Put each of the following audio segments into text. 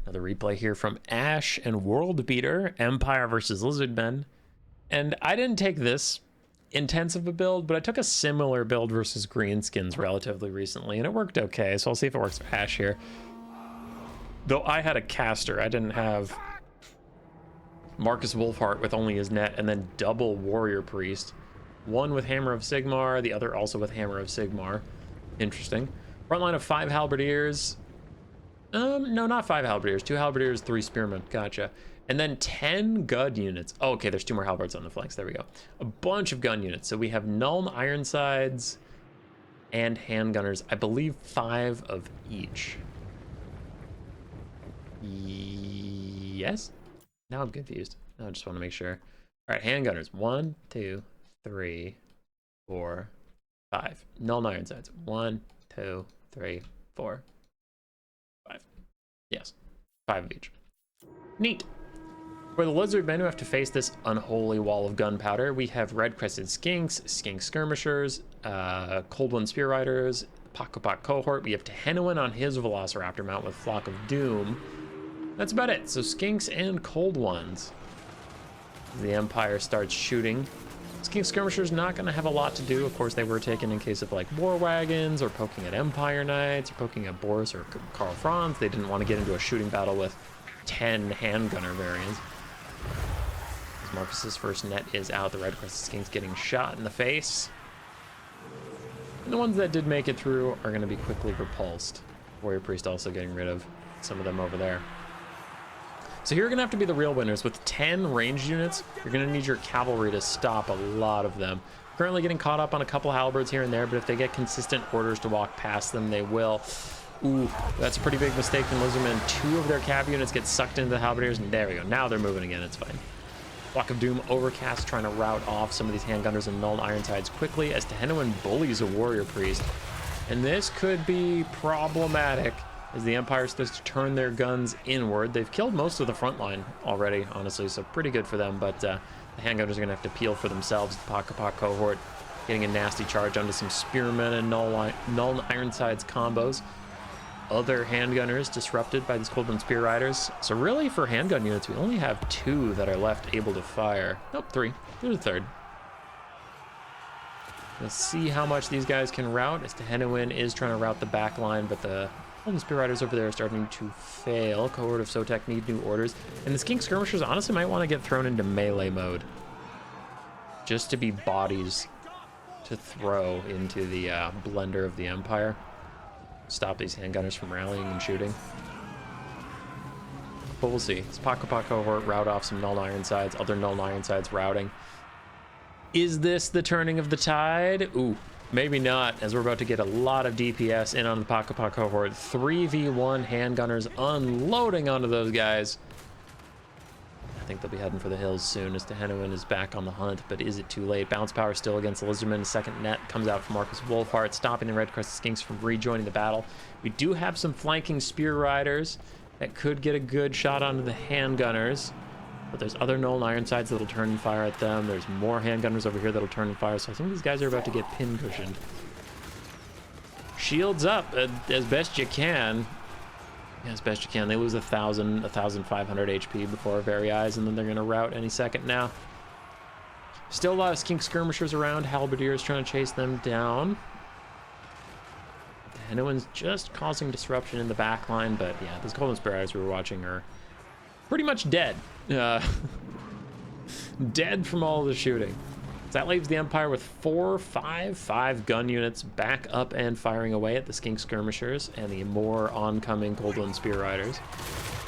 Another replay here from Ash and World Beater, Empire versus Lizardmen. And I didn't take this intense of a build, but I took a similar build versus Greenskins relatively recently, and it worked okay, so I'll see if it works for Ash here. Though I had a caster, I didn't have Marcus Wolfheart with only his net, and then double Warrior Priest. One with Hammer of Sigmar, the other also with Hammer of Sigmar. Interesting. Front line of 5 Halberdiers. No, not 5 Halberdiers. 2 Halberdiers, 3 Spearmen. Gotcha. And then 10 gun units. Oh, okay, there's 2 more Halberds on the flanks. There we go. A bunch of gun units. So we have Nuln Ironsides and Handgunners. I believe 5 of each. Yes? Now I'm confused. I just want to make sure. All right, Handgunners. 1, 2, 3, 4, 5. Nuln Ironsides. 1, 2, 3, 4, 5. Yes, 5 of each. Neat. For the Lizardmen who have to face this unholy wall of gunpowder, we have Red-Crested Skinks, Skink Skirmishers, Cold One Spear Riders, Pakopok Cohort. We have Tehenowin on his Velociraptor mount with Flock of Doom. That's about it. So Skinks and Cold Ones. The Empire starts shooting. Skink Skirmishers not going to have a lot to do. Of course, they were taken in case of like war wagons or poking at Empire Knights or poking at Boris or Karl Franz. They didn't want to get into a shooting battle with 10 handgunner variants. As Marcus's first net is out, the Red-Crested Skinks getting shot in the face. And the ones that did make it through are going to be quickly repulsed. Warrior Priest also getting rid of some of them over there. So here are going to have to be the real winners. With 10 ranged units, you're going to need your cavalry to stop a lot of them. Currently getting caught up on a couple halberds here and there, but if they get consistent orders to walk past them, they will. Ooh, that's a pretty big mistake from Lizardmen. 2 of their cav units get sucked into the halberdiers, and there we go. Now they're moving again. It's fine. Flock of Doom Overcast trying to rout off some of these handgunners and Nuln Ironsides quickly as Tehenowin bullies a Warrior Priest. And this could be problematic as the Empire starts to turn their guns inward. They've killed most of the front line already, honestly, so pretty good for them, but the handgunners are going to have to peel for themselves. The Pakopok Cohort getting a nasty charge onto some Spearmen and Nuln Ironsides combos. Other handgunners disrupted by these Cold One Spear Riders. So really, for handgun units, we only have 2 that are left able to fire. Nope, 3. There's a third. Let's see how much these guys can rout, as Tehenowin is trying to rout the back line, but the Cold One Spear Riders over there are starting to fail. Cohort of Sotek need new orders. And the Skink Skirmishers honestly might want to get thrown into melee mode, just to be bodies to throw into the blender of the Empire. Stop these handgunners from rallying and shooting. But we'll see. This Pakopok Cohort rout off some Nuln Ironsides, other Nuln Ironsides routing. Is this the turning of the tide? Ooh, maybe not, as we're about to get a lot of DPS in on the Pakopok Cohort. 3v1 handgunners unloading onto those guys. I think they'll be heading for the hills soon as Tehenowin is back on the hunt, but is it too late? Bounce power still against the Lizardmen. Second net comes out from Marcus Wolfheart, stopping the Red-Crested Skinks from rejoining the battle. We do have some flanking Spear Riders that could get a good shot onto the handgunners, but there's other Nuln Ironsides that'll turn and fire at them. There's more handgunners over here that'll turn and fire, so I think these guys are about to get pin cushioned. Shields up as best you can. Yeah, as best you can. They lose 1,500 HP before our very eyes, and then they're going to rout any second now. Still a lot of Skink Skirmishers around. Halberdiers trying to chase them down. Tehenowin's just causing disruption in the back line, but yeah, those Cold One Spear Riders we were watching are pretty much dead. Dead from all of the shooting. So that leaves the Empire with 5 gun units back up and firing away at the Skink Skirmishers and the more oncoming Cold One Spear Riders.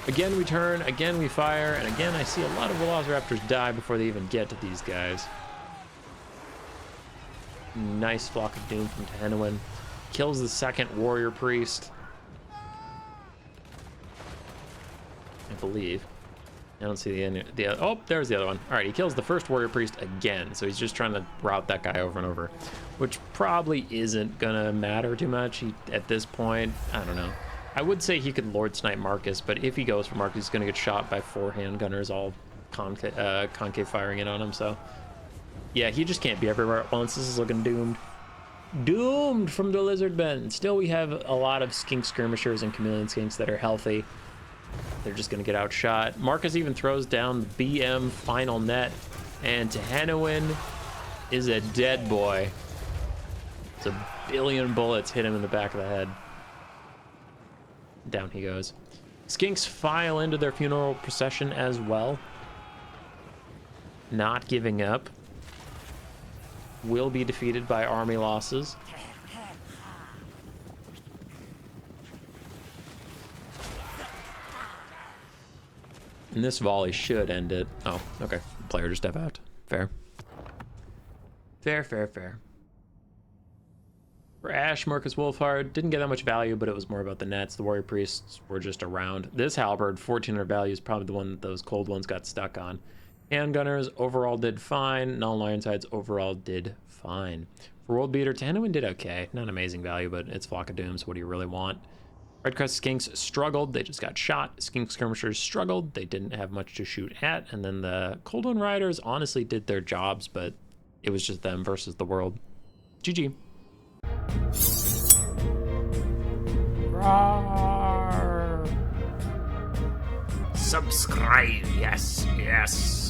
Again we turn, again we fire, and again I see a lot of Velociraptors die before they even get to these guys. Nice Flock of Doom from Tehenowin. Kills the second Warrior Priest, I believe. I don't see oh, there's the other one. All right, he kills the first Warrior Priest again, so he's just trying to rout that guy over and over, which probably isn't gonna matter too much at this point. I don't know. I would say he could Lord Snipe Marcus, but if he goes for Marcus, he's gonna get shot by 4 handgunners all concave firing in on him, so yeah, he just can't be everywhere at once. This is looking doomed. Doomed from the Lizardmen. Still, we have a lot of Skink Skirmishers and Chameleon Skinks that are healthy. They're just going to get outshot. Marcus even throws down the BM final net, and Tehenowin is a dead boy. It's a billion bullets hit him in the back of the head. Down he goes. Skinks file into their funeral procession as well. Not giving up. Will be defeated by army losses. And this volley should end it. Oh, okay. Player just FF'd. Fair. Fair, fair, fair. For Ash, Marcus Wolfhard didn't get that much value, but it was more about the nets. The warrior priests were just around. This halberd, 1400 value, is probably the one that those cold ones got stuck on. Handgunners overall did fine. Null Ironsides overall did fine. For World Beater, Tehenowin did okay. Not amazing value, but it's Flock of Dooms. What do you really want? Red Crest Skinks struggled. They just got shot. Skink Skirmishers struggled. They didn't have much to shoot at. And then the Cold One Riders honestly did their jobs, but it was just them versus the world. GG. Roar. Subscribe, yes, yes.